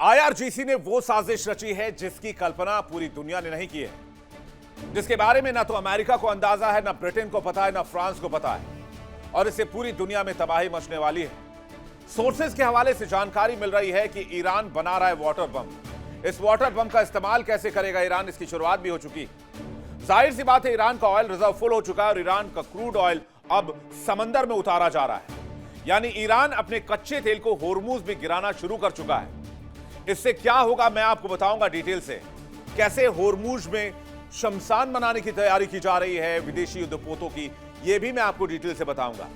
IRGC ने वो साजिश रची है जिसकी कल्पना पूरी दुनिया ने नहीं की है, जिसके बारे में ना तो अमेरिका को अंदाजा है, ना ब्रिटेन को पता है, ना फ्रांस को पता है, और इससे पूरी दुनिया में तबाही मचने वाली है। सोर्सेज के हवाले से जानकारी मिल रही है कि ईरान बना रहा है वाटर बम। इस वाटर बम का इस्तेमाल कैसे करेगा ईरान, इसकी शुरुआत भी हो चुकी। जाहिर सी बात है, ईरान का ऑयल रिजर्व फुल हो चुका है और ईरान का क्रूड ऑयल अब समंदर में उतारा जा रहा है। यानी ईरान अपने कच्चे तेल को होर्मुज में गिराना शुरू कर चुका है। इससे क्या होगा मैं आपको बताऊंगा डिटेल से। कैसे होर्मुज में शमशान बनाने की तैयारी की जा रही है विदेशी युद्धपोतों की, यह भी मैं आपको डिटेल से बताऊंगा।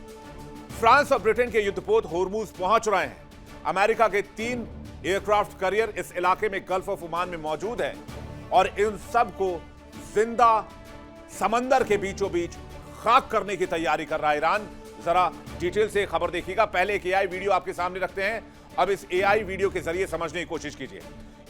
फ्रांस और ब्रिटेन के युद्धपोत होर्मुज पहुंच रहे हैं। अमेरिका के 3 एयरक्राफ्ट कैरियर इस इलाके में गल्फ ऑफ ओमान में मौजूद हैं और इन सब को जिंदा समंदर के बीचों बीच खाक करने की तैयारी कर रहा है ईरान। जरा डिटेल से खबर देखिएगा। पहले एक एआई वीडियो आपके सामने रखते हैं, अब इस एआई वीडियो के जरिए समझने की कोशिश कीजिए।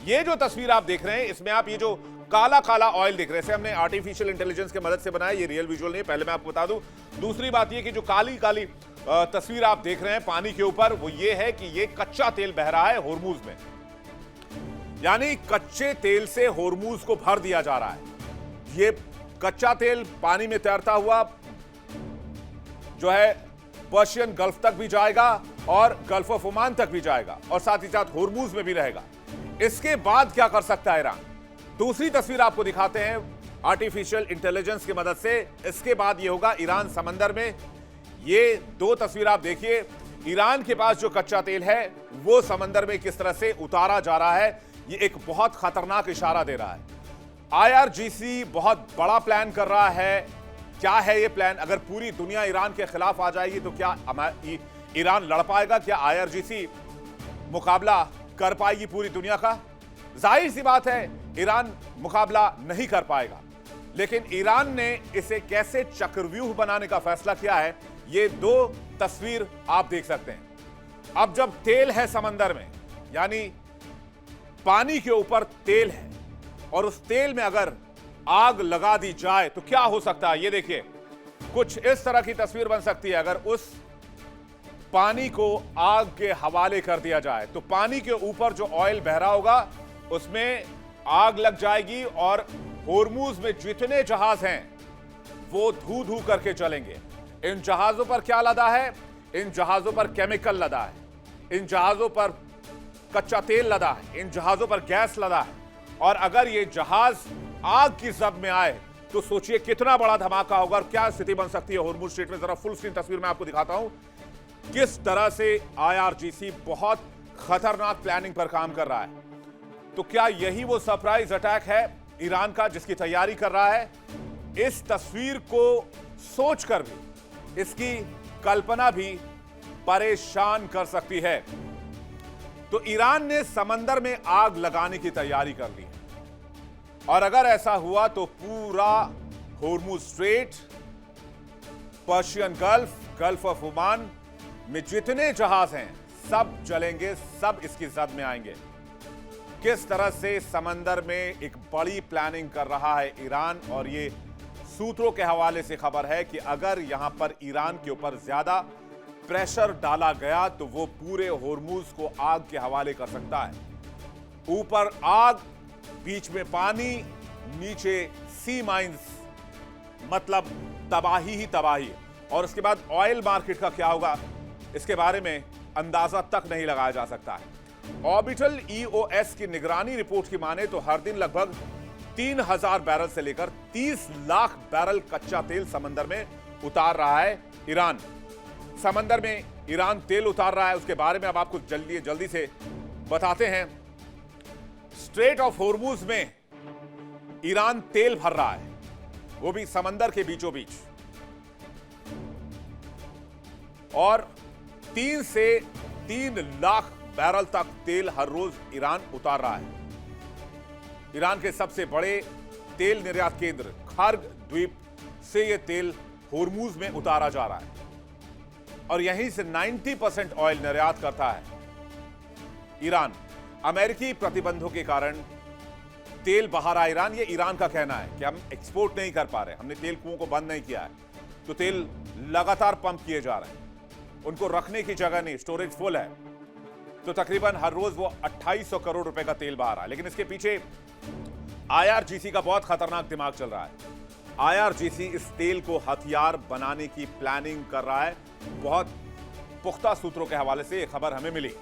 ये जो तस्वीर आप देख रहे हैं, इसमें आप ये जो काला काला ऑयल देख रहे हैं, हमने आर्टिफिशियल इंटेलिजेंस की मदद से बनाया, ये रियल विजुअल नहीं, पहले मैं आपको बता दूं। दूसरी बात ये कि जो काली काली तस्वीर आप देख रहे हैं पानी के ऊपर, वो ये है कि ये कच्चा तेल बह रहा है होर्मुज में। यानी कच्चे तेल से होर्मुज को भर दिया जा रहा है। ये कच्चा तेल पानी में तैरता हुआ जो है पर्शियन गल्फ तक भी जाएगा और गल्फ ऑफ ओमान तक भी जाएगा और साथ ही साथ होर्मुज में भी रहेगा। इसके बाद क्या कर सकता है ईरान, दूसरी तस्वीर आपको दिखाते हैं आर्टिफिशियल इंटेलिजेंस की मदद से। इसके बाद ये होगा ईरान समंदर में। ये 2 तस्वीर आप देखिए, ईरान के पास जो कच्चा तेल है वो समंदर में किस तरह से उतारा जा रहा है। ये एक बहुत खतरनाक इशारा दे रहा है। आईआरजीसी बहुत बड़ा प्लान कर रहा है। क्या है ये प्लान? अगर पूरी दुनिया ईरान के खिलाफ आ जाएगी तो क्या ईरान लड़ पाएगा? क्या आईआरजीसी मुकाबला कर पाएगी पूरी दुनिया का? जाहिर सी बात है ईरान मुकाबला नहीं कर पाएगा, लेकिन ईरान ने इसे कैसे चक्रव्यूह बनाने का फैसला किया है, ये 2 तस्वीर आप देख सकते हैं। अब जब तेल है समंदर में, यानी पानी के ऊपर तेल है और उस तेल में अगर आग लगा दी जाए तो क्या हो सकता है, ये देखिए। कुछ इस तरह की तस्वीर बन सकती है। अगर उस पानी को आग के हवाले कर दिया जाए तो पानी के ऊपर जो ऑयल बह रहा होगा उसमें आग लग जाएगी और होर्मुज में जितने जहाज हैं वो धू धू करके चलेंगे। इन जहाजों पर क्या लदा है? इन जहाजों पर केमिकल लदा है, इन जहाजों पर कच्चा तेल लदा है, इन जहाजों पर गैस लदा है। और अगर ये जहाज आग की जद में आए तो सोचिए कितना बड़ा धमाका होगा और क्या स्थिति बन सकती है होर्मुज स्ट्रेट में। जरा फुल स्क्रीन तस्वीर में आपको दिखाता हूं किस तरह से आईआरजीसी बहुत खतरनाक प्लानिंग पर काम कर रहा है। तो क्या यही वो सरप्राइज अटैक है ईरान का जिसकी तैयारी कर रहा है? इस तस्वीर को सोचकर भी, इसकी कल्पना भी परेशान कर सकती है। तो ईरान ने समंदर में आग लगाने की तैयारी कर ली है और अगर ऐसा हुआ तो पूरा Hormuz strait, Persian gulf, gulf of Oman में जितने जहाज हैं सब जलेंगे, सब इसकी जद में आएंगे। किस तरह से समंदर में एक बड़ी प्लानिंग कर रहा है ईरान, और ये सूत्रों के हवाले से खबर है कि अगर यहां पर ईरान के ऊपर ज्यादा प्रेशर डाला गया तो वो पूरे होर्मुज को आग के हवाले कर सकता है। ऊपर आग, बीच में पानी, नीचे सी माइंस, मतलब तबाही ही तबाही। और उसके बाद ऑयल मार्केट का क्या होगा इसके बारे में अंदाजा तक नहीं लगाया जा सकता है। ऑर्बिटल ईओएस की निगरानी रिपोर्ट की माने तो हर दिन लगभग 3000 बैरल से लेकर 30 लाख बैरल कच्चा तेल समंदर में उतार रहा है ईरान। समंदर में ईरान तेल उतार रहा है, उसके बारे में अब आपको जल्दी से बताते हैं। स्ट्रेट ऑफ होर्मुज में ईरान तेल भर रहा है, वो भी समंदर के बीचों बीच, और 3 से 3 लाख बैरल तक तेल हर रोज ईरान उतार रहा है। ईरान के सबसे बड़े तेल निर्यात केंद्र खार्ग द्वीप से यह तेल होर्मुज में उतारा जा रहा है और यहीं से 90% ऑयल निर्यात करता है ईरान। अमेरिकी प्रतिबंधों के कारण तेल बाहर आ ईरान, ये ईरान का कहना है कि हम एक्सपोर्ट नहीं कर पा रहे, हमने तेल कुओं को बंद नहीं किया है, तो तेल लगातार पंप किए जा रहे हैं, उनको रखने की जगह नहीं, स्टोरेज फुल है। तो तकरीबन हर रोज वो 2800 करोड़ रुपए का तेल बहा रहा है। लेकिन इसके पीछे आईआरजीसी का बहुत खतरनाक दिमाग चल रहा है। आईआरजीसी इस तेल को हथियार बनाने की प्लानिंग कर रहा है। बहुत पुख्ता सूत्रों के हवाले से यह खबर हमें मिली।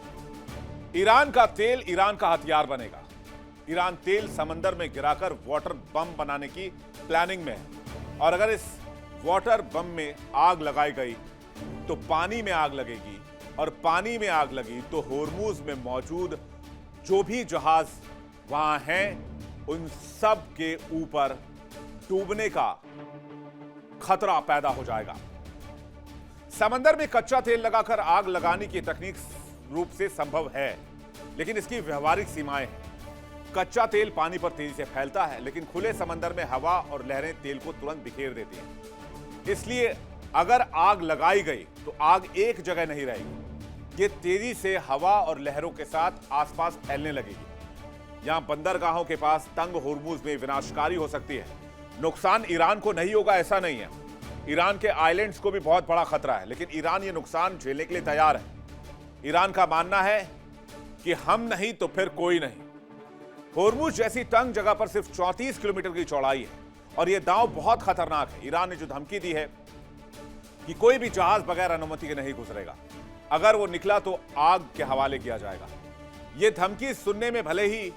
ईरान का तेल ईरान का हथियार बनेगा। ईरान तेल समंदर में गिराकर वाटर बम बनाने की प्लानिंग में है, और अगर इस वाटर बम में आग लगाई गई तो पानी में आग लगेगी, और पानी में आग लगी तो होर्मुज में मौजूद जो भी जहाज वहां हैं उन सब के ऊपर डूबने का खतरा पैदा हो जाएगा। समंदर में कच्चा तेल लगाकर आग लगाने की तकनीक रूप से संभव है, लेकिन इसकी व्यवहारिक सीमाएं हैं। कच्चा तेल पानी पर तेजी से फैलता है, लेकिन खुले समंदर में हवा और लहरें तेल को तुरंत बिखेर देती हैं। इसलिए अगर आग लगाई गई तो आग एक जगह नहीं रहेगी, ये तेजी से हवा और लहरों के साथ आसपास फैलने लगेगी। यहां बंदरगाहों के पास तंग होर्मुज में विनाशकारी हो सकती है। नुकसान ईरान को नहीं होगा ऐसा नहीं है, ईरान के आइलैंड्स को भी बहुत बड़ा खतरा है, लेकिन ईरान ये नुकसान झेलने के लिए तैयार है। ईरान का मानना है कि हम नहीं तो फिर कोई नहीं। होर्मुज जैसी तंग जगह पर सिर्फ 34 किलोमीटर की चौड़ाई है, और यह दांव बहुत खतरनाक है। ईरान ने जो धमकी दी है कि कोई भी जहाज बगैर अनुमति के नहीं गुजरेगा, अगर वो निकला तो आग के हवाले किया जाएगा। यह धमकी सुनने में भले ही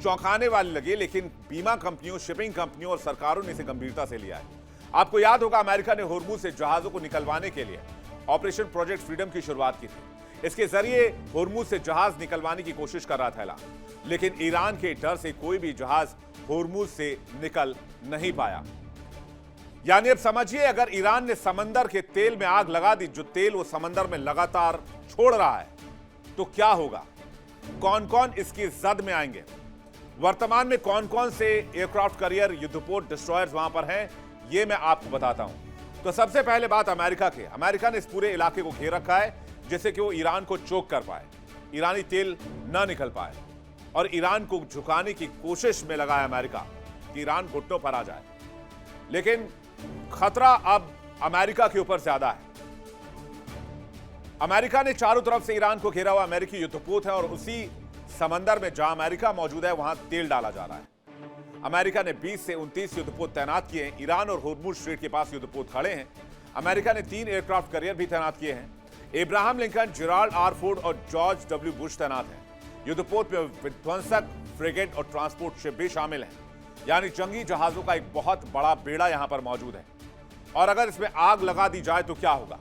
चौंकाने वाली लगे, लेकिन बीमा कंपनियों, शिपिंग कंपनियों और सरकारों ने इसे गंभीरता से लिया है। आपको याद होगा, अमेरिका ने होर्मुज से जहाजों को निकलवाने के लिए ऑपरेशन प्रोजेक्ट फ्रीडम की शुरुआत की थी। इसके जरिए होर्मुज से जहाज निकलवाने की कोशिश कर रहा था, लेकिन ईरान के डर से कोई भी जहाज होर्मुज से निकल नहीं पाया। यानी अब समझिए, अगर ईरान ने समंदर के तेल में आग लगा दी, जो तेल वो समंदर में लगातार छोड़ रहा है, तो क्या होगा? कौन कौन इसकी जद में आएंगे? वर्तमान में कौन कौन से एयरक्राफ्ट कैरियर, युद्धपोत, डिस्ट्रॉयर्स वहां पर हैं, ये मैं आपको बताता हूं। तो सबसे पहले बात अमेरिका की। अमेरिका ने इस पूरे इलाके को घेर रखा है जिससे कि वो ईरान को चोक कर पाए, ईरानी तेल ना निकल पाए, और ईरान को झुकाने की कोशिश में लगा है अमेरिका कि ईरान घुटनों पर आ जाए। लेकिन खतरा अब अमेरिका के ऊपर ज्यादा है। अमेरिका ने चारों तरफ से ईरान को घेरा हुआ अमेरिकी युद्धपोत है, और उसी समंदर में जहां अमेरिका मौजूद है वहां तेल डाला जा रहा है। अमेरिका ने 20 से 29 युद्धपोत तैनात किए हैं। ईरान और होर्मुज स्ट्रेट के पास युद्धपोत खड़े हैं। अमेरिका ने 3 एयरक्राफ्ट कैरियर भी तैनात किए हैं। Abraham Lincoln, Gerald R Ford और जॉर्ज डब्ल्यू बुश तैनात हैं। युद्धपोत में विध्वंसक, फ्रिगेट और ट्रांसपोर्ट शिप भी शामिल हैं। यानी जंगी जहाजों का एक बहुत बड़ा बेड़ा यहां पर मौजूद है। और अगर इसमें आग लगा दी जाए तो क्या होगा?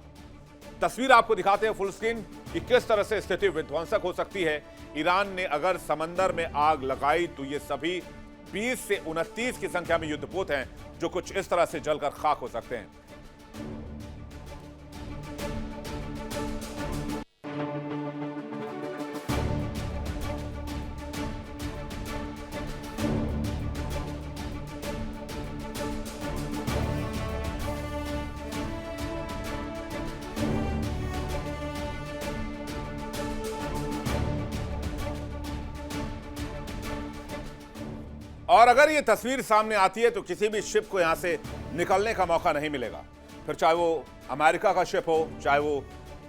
तस्वीर आपको दिखाते हैं फुल स्क्रीन कि किस तरह से स्थिति विध्वंसक हो सकती है। ईरान ने अगर समंदर में आग लगाई तो ये सभी 20 से 29 की संख्या में युद्धपोत हैं जो कुछ इस तरह से जलकर खाक हो सकते हैं। और अगर ये तस्वीर सामने आती है तो किसी भी शिप को यहां से निकलने का मौका नहीं मिलेगा, फिर चाहे वो अमेरिका का शिप हो, चाहे वो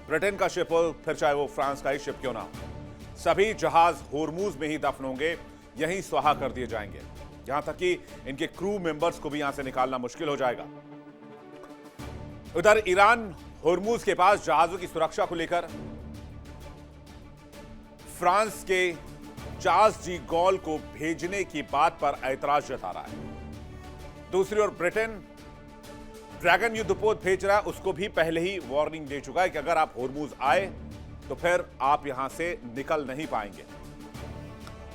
ब्रिटेन का शिप हो, फिर चाहे वो फ्रांस का ही शिप क्यों ना हो। सभी जहाज होर्मुज में ही दफन होंगे, यहीं स्वाहा कर दिए जाएंगे। यहां तक कि इनके क्रू मेंबर्स को भी यहां से निकालना मुश्किल हो जाएगा। उधर ईरान होर्मुज के पास जहाजों की सुरक्षा को लेकर फ्रांस के चार्ल्स जी गॉल को भेजने की बात पर ऐतराज जता रहा है। दूसरी ओर ब्रिटेन ड्रैगन युद्धपोत भेज रहा है, उसको भी पहले ही वार्निंग दे चुका है कि अगर आप होर्मुज आए तो फिर आप यहां से निकल नहीं पाएंगे।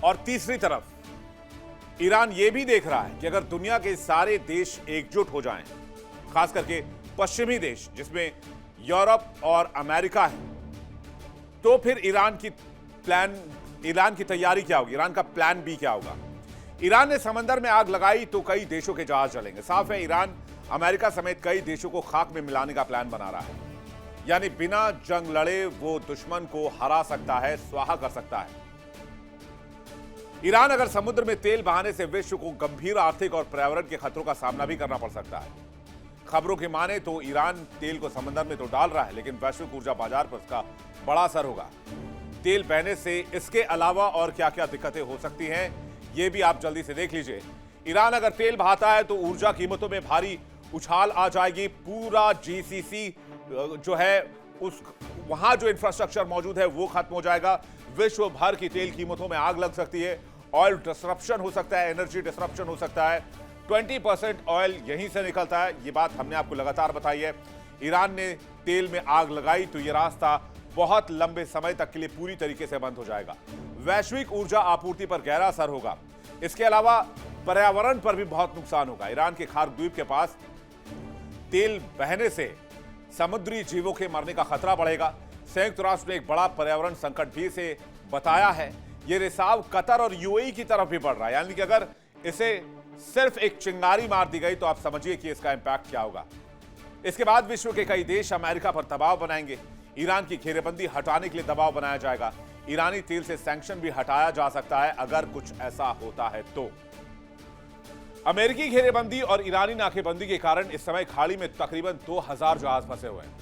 और तीसरी तरफ ईरान यह भी देख रहा है कि अगर दुनिया के सारे देश एकजुट हो जाएं, खास करके पश्चिमी देश जिसमें यूरोप और अमेरिका है, तो फिर ईरान की तैयारी क्या होगी, ईरान का प्लान बी क्या होगा। ईरान ने समंदर में आग लगाई तो कई देशों के जहाज जलेंगे। साफ है, ईरान अमेरिका समेत कई देशों को खाक में मिलाने का प्लान बना रहा है। यानी बिना जंग लड़े वो दुश्मन को हरा सकता है, स्वाहा कर सकता है। ईरान अगर समुद्र में तेल बहाने से विश्व को गंभीर आर्थिक और पर्यावरण के खतरों का सामना भी करना पड़ सकता है। खबरों की माने तो ईरान तेल को समंदर में तो डाल रहा है, लेकिन वैश्विक ऊर्जा बाजार पर उसका बड़ा असर होगा। तेल बहने से इसके अलावा और क्या क्या दिक्कतें हो सकती हैं, ये भी आप जल्दी से देख लीजिए। ईरान अगर तेल बहाता है तो ऊर्जा कीमतों में भारी उछाल आ जाएगी। पूरा जीसीसी जो है उस वहां जो इंफ्रास्ट्रक्चर मौजूद है वो खत्म हो जाएगा। विश्व भर की तेल कीमतों में आग लग सकती है। ऑयल डिसरप्शन हो सकता है, एनर्जी डिसरप्शन हो सकता है। 20% ऑयल यहीं से निकलता है, ये बात हमने आपको लगातार बताई है। ईरान ने तेल में आग लगाई तो ये रास्ता बहुत लंबे समय तक के लिए पूरी तरीके से बंद हो जाएगा। वैश्विक ऊर्जा आपूर्ति पर गहरा असर होगा। इसके अलावा पर्यावरण पर भी बहुत नुकसान होगा। ईरान के खार्क द्वीप के पास तेल बहने से समुद्री जीवों के मरने का खतरा बढ़ेगा। संयुक्त राष्ट्र ने एक बड़ा पर्यावरण संकट भी इसे बताया है। यह रिसाव कतर और यूएई की तरफ भी बढ़ रहा है, यानी कि अगर इसे सिर्फ एक चिंगारी मार दी गई तो आप समझिए कि इसका इंपैक्ट क्या होगा। इसके बाद विश्व के कई देश अमेरिका पर दबाव बनाएंगे। ईरान की घेरेबंदी हटाने के लिए दबाव बनाया जाएगा। ईरानी तेल से सैंक्शन भी हटाया जा सकता है अगर कुछ ऐसा होता है तो। अमेरिकी घेरेबंदी और ईरानी नाकेबंदी के कारण इस समय खाड़ी में तकरीबन 2000 जहाज फंसे हुए हैं।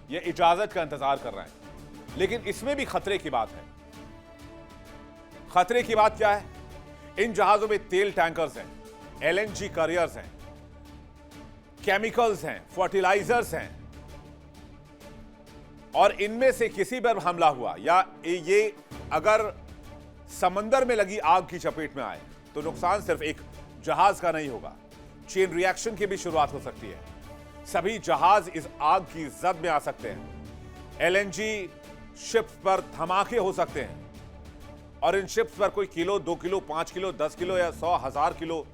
ये इजाजत का इंतजार कर रहे हैं, लेकिन इसमें भी खतरे की बात है। खतरे की बात क्या है? इन जहाजों में तेल टैंकर्स हैं, एलएनजी कैरियर्स हैं, केमिकल्स हैं, फर्टिलाइजर्स हैं, और इनमें से किसी पर हमला हुआ या ये अगर समंदर में लगी आग की चपेट में आए तो नुकसान सिर्फ एक जहाज का नहीं होगा, चेन रिएक्शन की भी शुरुआत हो सकती है। सभी जहाज इस आग की जद में आ सकते हैं। एलएनजी शिप्स पर धमाके हो सकते हैं और इन शिप्स पर कोई किलो, 2 किलो, 5 किलो, 10 किलो या 100,000 किलो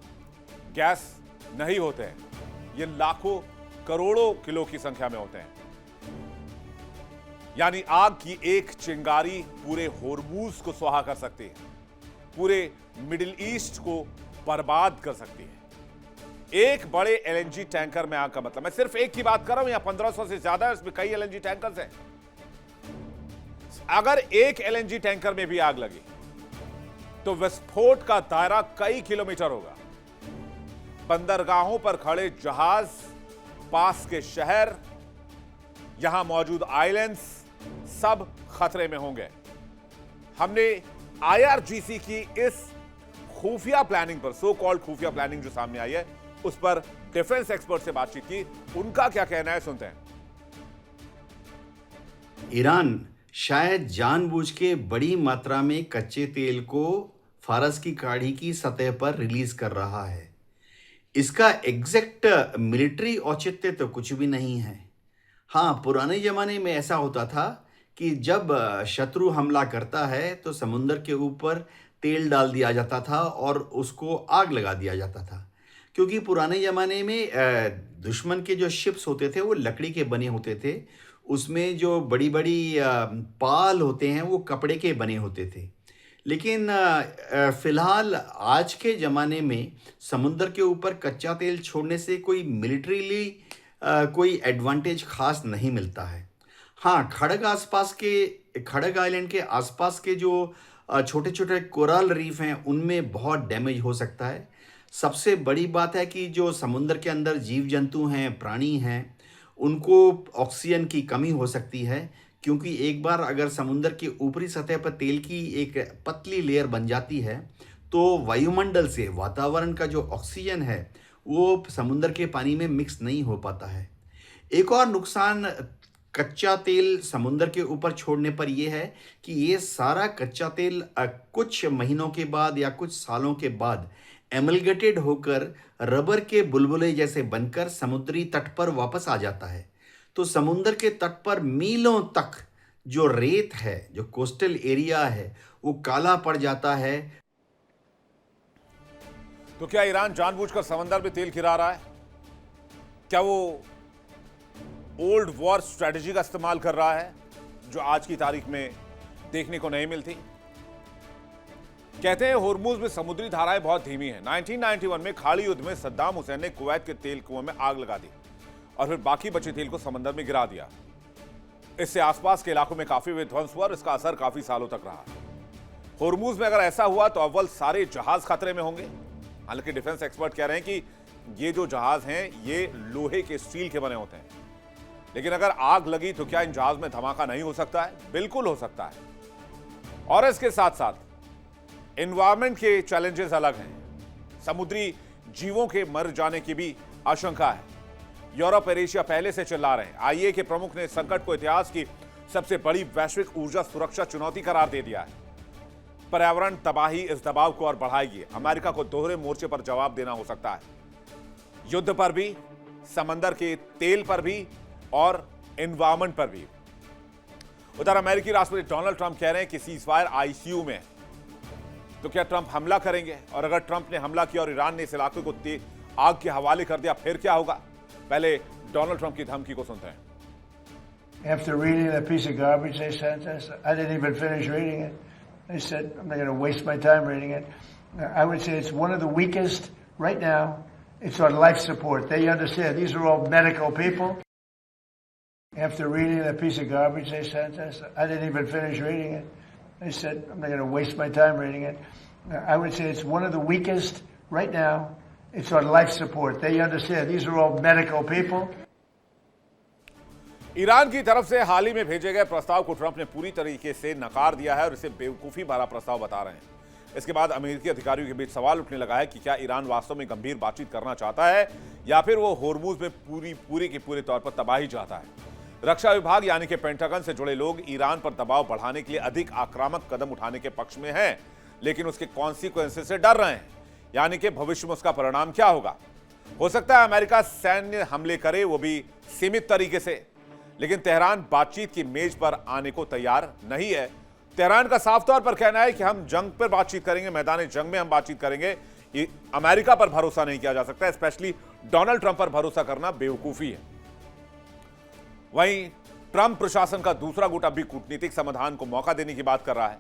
गैस नहीं होते हैं। ये लाखों करोड़ों किलो की संख्या में होते हैं। यानी आग की एक चिंगारी पूरे होर्मुज को सुहा कर सकती है, पूरे मिडिल ईस्ट को बर्बाद कर सकती है। एक बड़े एलएनजी टैंकर में आग का मतलब, मैं सिर्फ एक की बात कर रहा हूं, या 1500 से ज्यादा है, उसमें कई एलएनजी टैंकर्स हैं। अगर एक एलएनजी टैंकर में भी आग लगी तो विस्फोट का दायरा कई किलोमीटर होगा। बंदरगाहों पर खड़े जहाज, पास के शहर, यहां मौजूद आइलैंड्स सब खतरे में होंगे। हमने आईआरजीसी की इस खुफिया प्लानिंग पर, सो कॉल्ड खुफिया प्लानिंग जो सामने आई है, उस पर डिफेंस एक्सपर्ट से बातचीत की। उनका क्या कहना है सुनते हैं। ईरान शायद जानबूझ के बड़ी मात्रा में कच्चे तेल को फारस की खाड़ी की सतह पर रिलीज कर रहा है। इसका एग्जैक्ट मिलिट्री औचित्य तो कुछ भी नहीं है। हाँ, पुराने ज़माने में ऐसा होता था कि जब शत्रु हमला करता है तो समुद्र के ऊपर तेल डाल दिया जाता था और उसको आग लगा दिया जाता था, क्योंकि पुराने ज़माने में दुश्मन के जो शिप्स होते थे वो लकड़ी के बने होते थे। उसमें जो बड़ी बड़ी पाल होते हैं वो कपड़े के बने होते थे। लेकिन फ़िलहाल आज के ज़माने में समुद्र के ऊपर कच्चा तेल छोड़ने से कोई मिलिट्रीली कोई एडवांटेज खास नहीं मिलता है। हाँ, खड़ग आइलैंड के आसपास के जो छोटे छोटे कोरल रीफ हैं उनमें बहुत डैमेज हो सकता है। सबसे बड़ी बात है कि जो समुद्र के अंदर जीव जंतु हैं, प्राणी हैं, उनको ऑक्सीजन की कमी हो सकती है, क्योंकि एक बार अगर समुद्र की ऊपरी सतह पर तेल की एक पतली लेयर बन जाती है तो वायुमंडल से वातावरण का जो ऑक्सीजन है वो समुद्र के पानी में मिक्स नहीं हो पाता है। एक और नुकसान कच्चा तेल समुद्र के ऊपर छोड़ने पर यह है कि ये सारा कच्चा तेल कुछ महीनों के बाद या कुछ सालों के बाद एमलगेटेड होकर रबर के बुलबुले जैसे बनकर समुद्री तट पर वापस आ जाता है। तो समुद्र के तट पर मीलों तक जो रेत है, जो कोस्टल एरिया है, वो काला पड़ जाता है। तो क्या ईरान जानबूझकर समंदर में तेल गिरा रहा है? क्या वो ओल्ड वॉर स्ट्रेटजी का इस्तेमाल कर रहा है जो आज की तारीख में देखने को नहीं मिलती? कहते हैं होर्मुज में समुद्री धाराएं बहुत धीमी हैं। 1991 में खाड़ी युद्ध में सद्दाम हुसैन ने कुवैत के तेल कुओं में आग लगा दी और फिर बाकी बचे तेल को समंदर में गिरा दिया। इससे आसपास के इलाकों में काफी विध्वंस हुआ और इसका असर काफी सालों तक रहा। होर्मुज में अगर ऐसा हुआ तो अव्वल सारे जहाज खतरे में होंगे। हालांकि डिफेंस एक्सपर्ट कह रहे हैं कि ये जो जहाज हैं ये लोहे के, स्टील के बने होते हैं, लेकिन अगर आग लगी तो क्या इन जहाज में धमाका नहीं हो सकता है? बिल्कुल हो सकता है। और इसके साथ साथ एनवायरमेंट के चैलेंजेस अलग हैं। समुद्री जीवों के मर जाने की भी आशंका है। यूरोप और एशिया पहले से चिल्ला रहे हैं। आईईए के प्रमुख ने संकट को इतिहास की सबसे बड़ी वैश्विक ऊर्जा सुरक्षा चुनौती करार दे दिया है। पर्यावरण तबाही इस दबाव को और बढ़ाएगी। अमेरिका को दोहरे मोर्चे पर जवाब देना हो सकता है, युद्ध पर भी, समंदर के तेल पर भी और एनवायरमेंट पर भी। उधर अमेरिकी राष्ट्रपति डोनाल्ड ट्रंप कह रहे हैं कि सीजफायर आईसीयू में है। तो क्या ट्रंप हमला करेंगे? और अगर ट्रंप ने हमला किया और ईरान ने इस इलाके को आग के हवाले कर दिया, फिर क्या होगा? पहले डोनाल्ड ट्रंप की धमकी को सुनते हैं। After reading that piece of garbage they sent us, I didn't even finish reading it. They said, I'm not going to waste my time reading it. I would say it's one of the weakest right now. It's on life support. They understand. These are all medical people. After reading that piece of garbage they sent us, I didn't even finish reading it. They said, I'm not going to waste my time reading it. I would say it's one of the weakest right now. It's on life support. They understand. These are all medical people. Iran की तरफ से हाल ही में भेजे गए प्रस्ताव को Trump ने पूरी तरीके से नकार दिया है और इसे बेवकूफी भरा प्रस्ताव बता रहे हैं। इसके बाद अमेरिकी अधिकारियों के बीच सवाल उठने लगा है कि क्या ईरान वास्तव में गंभीर बातचीत करना चाहता है या फिर वो होर्मुज में पूरी की पूरे तौर पर तबाही चाहता है। रक्षा विभाग यानी कि पेंटागन से जुड़े लोग ईरान पर दबाव बढ़ाने के लिए अधिक आक्रामक कदम उठाने के पक्ष में हैं, लेकिन उसके कॉन्सिक्वेंसेस से डर रहे हैं, यानी कि भविष्य में उसका परिणाम क्या होगा। हो सकता है अमेरिका सैन्य हमले करे, वो भी सीमित तरीके से, लेकिन तेहरान बातचीत की मेज पर आने को तैयार नहीं है। तेहरान का साफ तौर पर कहना है कि हम जंग पर बातचीत करेंगे, मैदान जंग में हम बातचीत करेंगे। अमेरिका पर भरोसा नहीं किया जा सकता, स्पेशली डोनाल्ड ट्रंप पर भरोसा करना बेवकूफी है। वहीं ट्रंप प्रशासन का दूसरा गुट भी कूटनीतिक समाधान को मौका देने की बात कर रहा है।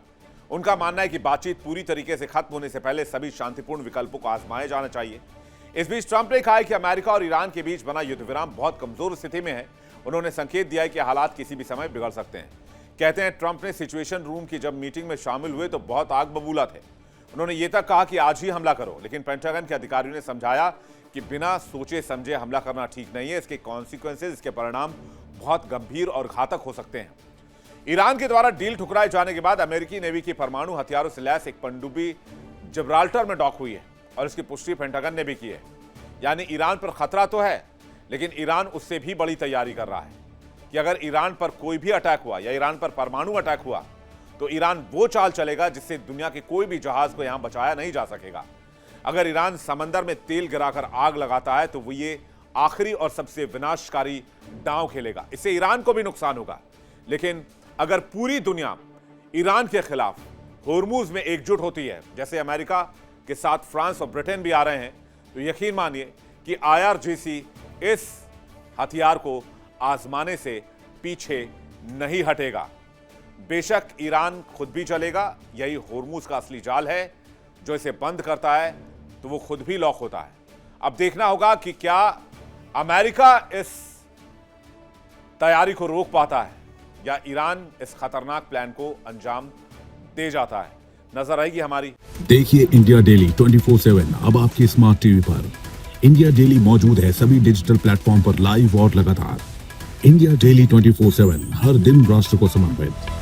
उनका मानना है कि बातचीत पूरी तरीके से खत्म होने से पहले सभी शांतिपूर्ण विकल्पों को आजमाया जाना चाहिए। इस बीच ट्रंप ने कहा है कि अमेरिका और ईरान के बीच बना युद्ध विराम बहुत कमजोर स्थिति में है। उन्होंने संकेत दिया है कि हालात किसी भी समय बिगड़ सकते हैं। कहते हैं ट्रंप ने सिचुएशन रूम की जब मीटिंग में शामिल हुए तो बहुत आग बबूला थे। उन्होंने ये तक कहा कि आज ही हमला करो, लेकिन पेंटागन के अधिकारियों ने समझाया कि बिना सोचे समझे हमला करना ठीक नहीं है। इसके कॉन्सिक्वेंसेज, इसके परिणाम बहुत गंभीर और घातक हो सकते हैं। ईरान के द्वारा डील ठुकराए जाने के बाद अमेरिकी नेवी की परमाणु हथियारों से लैस एक पनडुब्बी जिब्राल्टर में डॉक हुई है और इसकी पुष्टि पेंटागन ने भी की है। यानी ईरान पर खतरा तो है, लेकिन ईरान उससे भी बड़ी तैयारी कर रहा है कि अगर ईरान पर कोई भी अटैक हुआ या ईरान पर परमाणु अटैक हुआ तो ईरान वो चाल चलेगा जिससे दुनिया के कोई भी जहाज को यहां बचाया नहीं जा सकेगा। अगर ईरान समंदर में तेल गिराकर आग लगाता है तो वो ये आखिरी और सबसे विनाशकारी दांव खेलेगा। इससे ईरान को भी नुकसान होगा, लेकिन अगर पूरी दुनिया ईरान के खिलाफ होर्मुज में एकजुट होती है, जैसे अमेरिका के साथ फ्रांस और ब्रिटेन भी आ रहे हैं, तो यकीन मानिए कि IRGC इस हथियार को आजमाने से पीछे नहीं हटेगा। बेशक ईरान खुद भी चलेगा, यही होर्मुज का असली जाल है। जो इसे बंद करता है तो वो खुद भी लॉक होता है। अब देखना होगा कि क्या अमेरिका इस तैयारी को रोक पाता है या ईरान इस खतरनाक प्लान को अंजाम दे जाता है। नजर आएगी हमारी। देखिए इंडिया डेली 24/7 अब आपकी स्मार्ट टीवी पर। इंडिया डेली मौजूद है सभी डिजिटल प्लेटफॉर्म पर लाइव और लगातार। इंडिया डेली 24/7 हर दिन राष्ट्र को समर्पित।